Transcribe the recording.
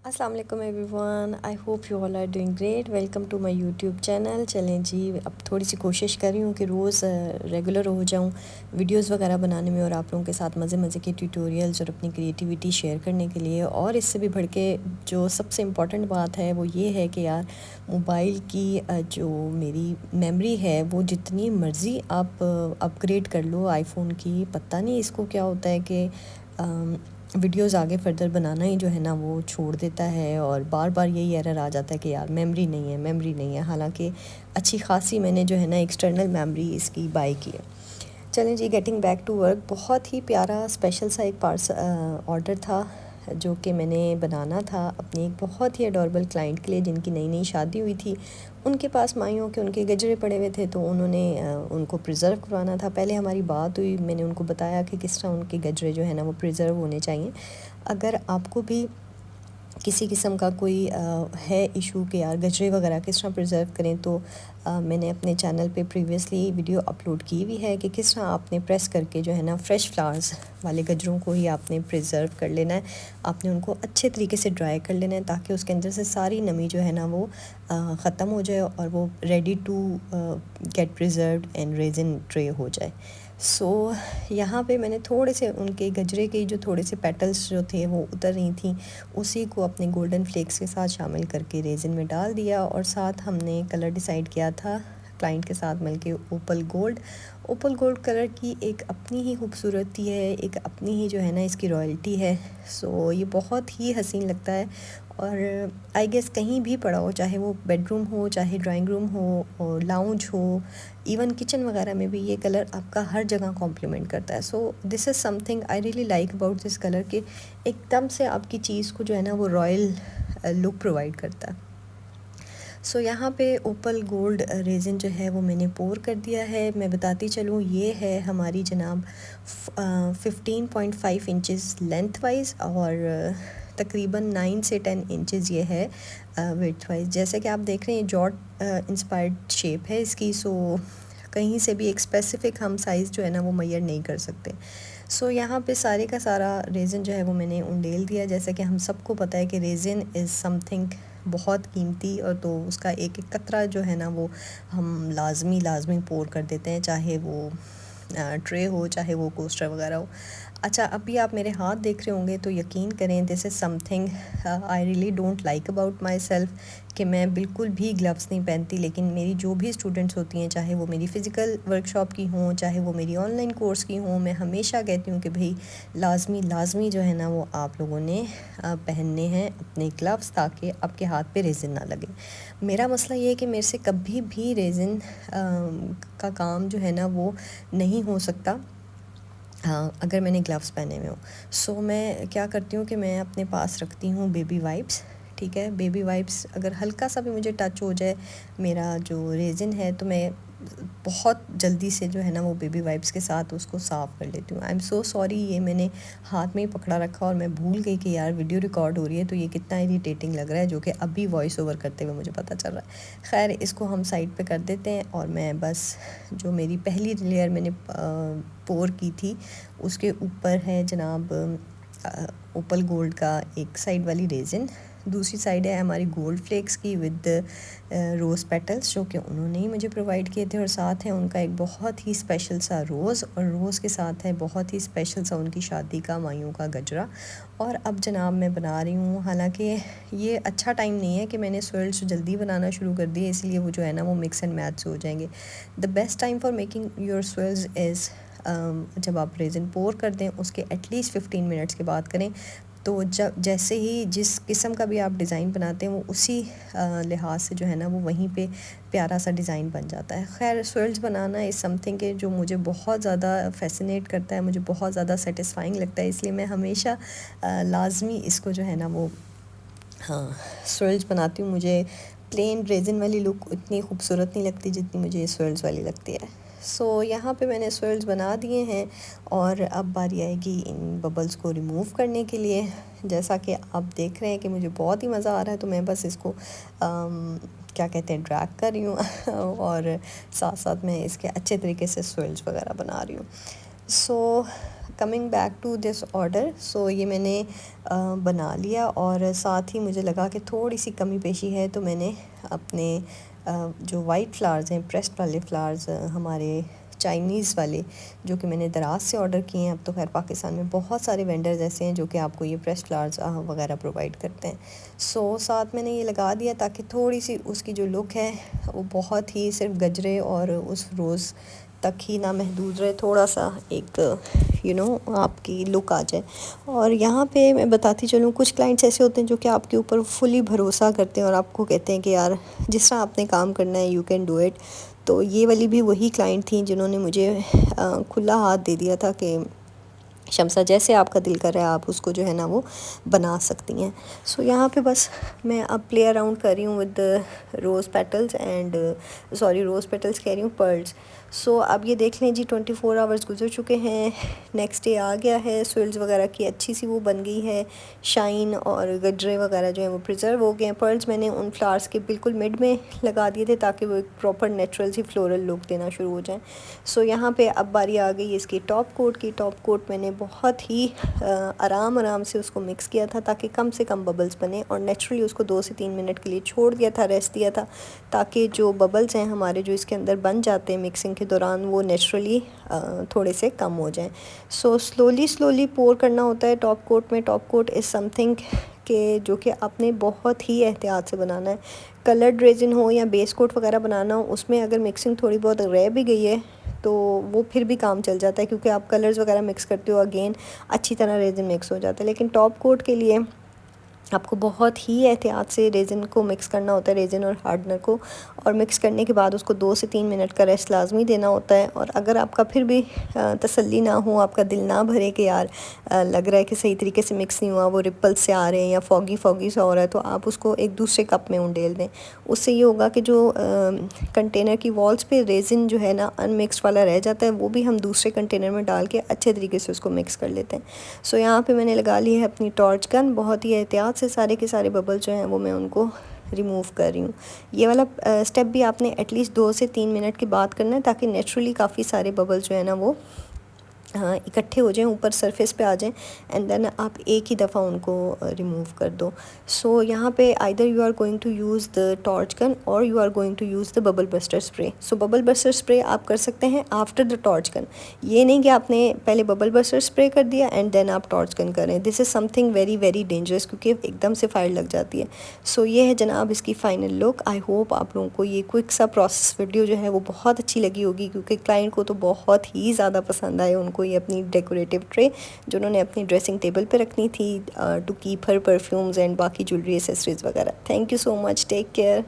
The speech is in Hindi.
अस्सलाम वालेकुम everyone, I hope you all are doing great. Welcome to my YouTube channel. चलें जी, अब थोड़ी सी कोशिश कर रही हूँ कि रोज़ रेगुलर हो जाऊँ वीडियोस वगैरह बनाने में और आप लोगों के साथ मज़े मज़े के ट्यूटोरियल्स और अपनी क्रिएटिविटी शेयर करने के लिए। और इससे भी बढ़ के जो सबसे इम्पॉर्टेंट बात है वो ये है कि यार मोबाइल की जो मेरी मेमोरी है वो जितनी मर्ज़ी आप अपग्रेड कर लो आईफोन की, पता नहीं इसको क्या होता है कि वीडियोस आगे फर्दर बनाना ही जो है ना वो छोड़ देता है और बार बार यही एरर आ जाता है कि यार मेमोरी नहीं है। हालांकि अच्छी खासी मैंने जो है ना एक्सटर्नल मेमोरी इसकी बाई की है। चलें जी, गेटिंग बैक टू वर्क। बहुत ही प्यारा स्पेशल सा एक पार्सल ऑर्डर था जो कि मैंने बनाना था अपनी एक बहुत ही अडोरेबल क्लाइंट के लिए जिनकी नई नई शादी हुई थी। उनके पास माइयों के उनके गजरे पड़े हुए थे, तो उन्होंने उनको प्रिज़र्व करवाना था। पहले हमारी बात हुई, मैंने उनको बताया कि किस तरह उनके गजरे जो है ना वो प्रिज़र्व होने चाहिए। अगर आपको भी किसी किस्म का कोई है इशू कि यार गजरे वगैरह किस तरह प्रिजर्व करें, तो मैंने अपने चैनल पे प्रीवियसली वीडियो अपलोड की हुई है कि किस तरह आपने प्रेस करके जो है ना फ्रेश फ्लावर्स वाले गजरों को ही आपने प्रिजर्व कर लेना है। आपने उनको अच्छे तरीके से ड्राई कर लेना है ताकि उसके अंदर से सारी नमी जो है ना वो ख़त्म हो जाए और वो ready to get preserved and resin tray हो जाए। यहाँ पे मैंने थोड़े से उनके गजरे के जो थोड़े से पेटल्स जो थे वो उतर रही थी, उसी को अपने गोल्डन फ्लेक्स के साथ शामिल करके रेजिन में डाल दिया। और साथ हमने कलर डिसाइड किया था क्लाइंट के साथ मिलके ओपल गोल्ड कलर की एक अपनी ही खूबसूरती है, एक अपनी ही जो है ना इसकी रॉयल्टी है। ये बहुत ही हसीन लगता है और आई गेस कहीं भी पड़ा हो, चाहे वो बेडरूम हो, चाहे ड्राइंग रूम हो और लाउंज हो, इवन किचन वगैरह में भी ये कलर आपका हर जगह कॉम्प्लीमेंट करता है। This is something I really like about this colour कि एकदम से आपकी चीज़ को जो है ना वो रॉयल लुक प्रोवाइड करता है। यहाँ पे ओपल गोल्ड रेज़िन जो है वो मैंने पोर कर दिया है। मैं बताती चलूँ, ये है हमारी जनाब 15.5 इंचज़ लेंथ वाइज और तकरीबन 9 से 10 इंचज़ ये है विड्थ वाइज। जैसे कि आप देख रहे हैं जॉट इंस्पायर्ड शेप है इसकी। कहीं से भी एक स्पेसिफ़िक हम साइज़ जो है ना वो मेजर नहीं कर सकते। यहाँ पे सारे का सारा रेज़िन जो है वो मैंने उंडेल दिया। जैसे कि हम सबको पता है कि रेज़िन इज़ समथिंग बहुत कीमती, और तो उसका एक एक कतरा जो है ना वो हम लाजमी पोर कर देते हैं, चाहे वो ट्रे हो, चाहे वो कोस्टर वगैरह हो। अच्छा, अभी आप मेरे हाथ देख रहे होंगे तो यकीन करें this is something I really don't like about my self कि मैं बिल्कुल भी ग्लव्स नहीं पहनती। लेकिन मेरी जो भी स्टूडेंट्स होती हैं, चाहे वो मेरी फ़िज़िकल वर्कशॉप की हों, चाहे वो मेरी ऑनलाइन कोर्स की हों, मैं हमेशा कहती हूँ कि भाई लाजमी जो है ना वो आप लोगों ने पहनने हैं अपने ग्लव्स, ताकि आपके हाथ पे रेज़िन ना लगे। मेरा मसला ये है कि मेरे से कभी भी रेज़िन का काम जो है ना वो नहीं हो सकता हाँ, अगर मैंने ग्लव्स पहने हुए हो। मैं क्या करती हूँ कि मैं अपने पास रखती हूँ बेबी वाइप्स। ठीक है, बेबी वाइप्स अगर हल्का सा भी मुझे टच हो जाए मेरा जो रेज़िन है, तो मैं बहुत जल्दी से जो है ना वो बेबी वाइप्स के साथ उसको साफ़ कर लेती हूँ। आई एम सो सॉरी, ये मैंने हाथ में ही पकड़ा रखा और मैं भूल गई कि यार वीडियो रिकॉर्ड हो रही है, तो ये कितना इरिटेटिंग लग रहा है, जो कि अभी वॉइस ओवर करते हुए मुझे पता चल रहा है। खैर, इसको हम साइड पे कर देते हैं और मैं बस जो मेरी पहली लेयर मैंने पोर की थी उसके ऊपर है जनाब ओपल गोल्ड का एक साइड वाली रेज़िन, दूसरी साइड है हमारी गोल्ड फ्लेक्स की विद रोज़ पेटल्स जो कि उन्होंने ही मुझे प्रोवाइड किए थे, और साथ है उनका एक बहुत ही स्पेशल सा रोज़, और रोज़ के साथ है बहुत ही स्पेशल सा उनकी शादी का मायूं का गजरा। और अब जनाब मैं बना रही हूँ, हालांकि ये अच्छा टाइम नहीं है कि मैंने स्वेल्स जल्दी बनाना शुरू कर दिए, इसलिए वो जो है ना वो मिक्स एंड मैच हो जाएंगे। The best time for making your swells is जब आप रेज़िन पोर कर दें उसके एटलीस्ट 15 मिनट्स के बाद करें। तो जब जैसे ही जिस किस्म का भी आप डिज़ाइन बनाते हैं वो उसी लिहाज से जो है ना वो वहीं पे प्यारा सा डिज़ाइन बन जाता है। खैर, स्वेल्स बनाना इज़ समथिंग के जो मुझे बहुत ज़्यादा फैसिनेट करता है, मुझे बहुत ज़्यादा सेटिस्फाइंग लगता है, इसलिए मैं हमेशा लाजमी इसको जो है ना वो हाँ स्वेल्स बनाती हूँ। मुझे प्लेन रेज़िन वाली लुक इतनी खूबसूरत नहीं लगती जितनी मुझे स्वेल्स वाली लगती है। यहाँ पे मैंने स्वेल्स बना दिए हैं और अब बारी आएगी इन बबल्स को रिमूव करने के लिए। जैसा कि आप देख रहे हैं कि मुझे बहुत ही मज़ा आ रहा है, तो मैं बस इसको क्या कहते हैं ड्रैग कर रही हूँ और साथ साथ मैं इसके अच्छे तरीके से स्वेल्स वगैरह बना रही हूँ। Coming back to this order, so ये मैंने बना लिया और साथ ही मुझे लगा कि थोड़ी सी कमी पेशी है, तो मैंने अपने जो वाइट फ्लावर्स हैं, प्रेस्ड वाले फ्लावर्स, हमारे चाइनीज़ वाले, जो कि मैंने दराज से ऑर्डर किए हैं। अब तो खैर पाकिस्तान में बहुत सारे वेंडर्स ऐसे हैं जो कि आपको ये प्रेस्ड फ्लावर्स वगैरह प्रोवाइड करते हैं। सो साथ मैंने ये लगा दिया ताकि थोड़ी सी उसकी जो लुक है वो बहुत ही सिर्फ गजरे और उस रोज़ तक ही ना महदूद रहे, थोड़ा सा एक आपकी लुक आ जाए। और यहाँ पे मैं बताती चलूँ, कुछ क्लाइंट्स ऐसे होते हैं जो कि आपके ऊपर फुली भरोसा करते हैं और आपको कहते हैं कि यार जिस तरह आपने काम करना है यू कैन डू इट। तो ये वाली भी वही क्लाइंट थी जिन्होंने मुझे खुला हाथ दे दिया था कि शम्सा जैसे आपका दिल कर रहा है आप उसको जो है ना वो बना सकती हैं। सो यहाँ पे बस मैं अब प्ले अराउंड कर रही हूँ with rose petals and rose petals कह रही हूँ, पर्ल्स। सो अब ये देख लें जी 24 आवर्स गुजर चुके हैं, नेक्स्ट डे आ गया है, स्विल्स वगैरह की अच्छी सी वो बन गई है, शाइन और गजरे वगैरह जो हैं वो प्रिजर्व हो गए हैं। पर्ल्स मैंने उन फ्लावर्स के बिल्कुल मिड में लगा दिए थे ताकि वो एक प्रॉपर नेचुरल सी फ्लोरल लुक देना शुरू हो जाए। सो यहाँ पे अब बारी आ गई इसकी टॉप कोट की। टॉप कोट मैंने बहुत ही आराम से उसको मिक्स किया था ताकि कम से कम बबल्स बने, और नेचुरली उसको 2 से 3 मिनट के लिए छोड़ दिया था, रेस्ट दिया था, ताकि जो बबल्स हैं हमारे जो इसके अंदर बन जाते हैं मिक्सिंग के दौरान वो नेचुरली थोड़े से कम हो जाएं। सो स्लोली पोर करना होता है टॉप कोट में। टॉप कोट इज़ समथिंग के जो कि आपने बहुत ही एहतियात से बनाना है। कलर्ड रेजिन हो या बेस कोट वगैरह बनाना हो, उसमें अगर मिक्सिंग थोड़ी बहुत रह भी गई है तो वो फिर भी काम चल जाता है, क्योंकि आप कलर्स वगैरह मिक्स करते हो, अगेन अच्छी तरह रेजिन मिक्स हो जाता है। लेकिन टॉप कोट के लिए आपको बहुत ही एहतियात से रेज़िन को मिक्स करना होता है, रेज़िन और हार्डनर को, और मिक्स करने के बाद उसको 2 से 3 मिनट का रेस्ट लाजमी देना होता है। और अगर आपका फिर भी तसल्ली ना हो, आपका दिल ना भरे कि यार लग रहा है कि सही तरीके से मिक्स नहीं हुआ, वो रिपल्स से आ रहे हैं या फॉगी सा हो रहा है, तो आप उसको एक दूसरे कप में उंडेल दें। उससे ये होगा कि जो कंटेनर की वॉल्स पे रेज़िन जो है ना अनमिक्सड वाला रह जाता है, वो भी हम दूसरे कंटेनर में डाल के अच्छे तरीके से उसको मिक्स कर लेते हैं। सो यहाँ पे मैंने लगा ली है अपनी टॉर्च गन, बहुत ही एहतियात से सारे के सारे बबल जो हैं वो मैं उनको रिमूव कर रही हूँ। ये वाला स्टेप भी आपने एटलीस्ट 2 से 3 मिनट के बाद करना है, ताकि नेचुरली काफ़ी सारे बबल जो है ना वो इकट्ठे हो जाएं, ऊपर सरफेस पे आ जाएं, एंड देन आप एक ही दफ़ा उनको रिमूव कर दो। सो यहाँ पे either you are going to use the torch gun और you are going to use the bubble buster spray. So bubble buster spray आप कर सकते हैं आफ्टर द टॉर्च गन। ये नहीं कि आपने पहले बबल बस्टर स्प्रे कर दिया एंड देन आप टॉर्च गन करें, this is something very very dangerous, क्योंकि एकदम से फायर लग जाती है। सो ये है जनाब इसकी फ़ाइनल लुक। आई होप आप लोगों को ये क्विक सा प्रोसेस वीडियो जो है वो बहुत अच्छी लगी होगी, क्योंकि क्लाइंट को तो बहुत ही ज़्यादा पसंद आए उनको ये अपनी डेकोरेटिव ट्रे जो उन्होंने अपनी ड्रेसिंग टेबल पे रखनी थी to keep her perfumes and बाकी ज्वेलरी एसेसरीज वगैरह। Thank you so much, take care.